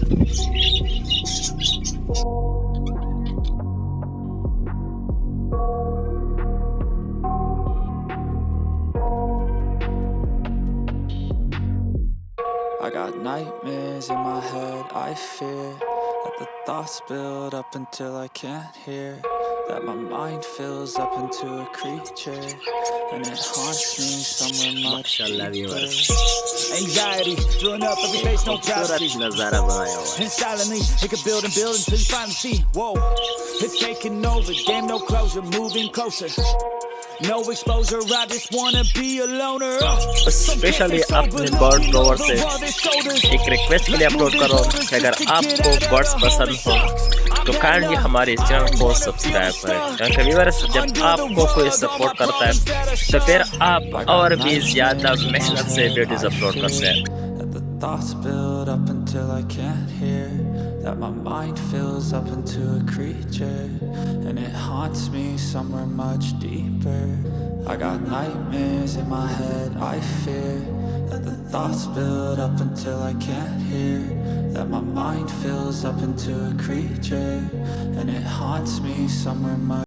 I got nightmares in my head, I fear that the thoughts build up until I can't hear, that my mind fills up into a creature, and it haunts me somewhere much deeper. Anxiety, filling up every face, no privacy. And silently, it can build and build until you finally see, whoa, it's taking over, damn no closure, moving closer. No exposure, I just wanna be a loner. Specially अपने bird lover से एक request के लिए upload कर रहा हूँ कि अगर आपको बर्ड्स पसंद हो तो काइंडली हमारे इस चैनल को सब्सक्राइब करें, क्योंकि व्यूअर्स जब आपको कोई सपोर्ट करता है तो फिर आप और भी ज़्यादा मेहनत से वीडियोस अपलोड करते हैं। Thoughts build up until I can't hear, that my mind fills up into a creature, and it haunts me somewhere much deeper. I got nightmares in my head, I fear that the thoughts build up until I can't hear, that my mind fills up into a creature, and it haunts me somewhere much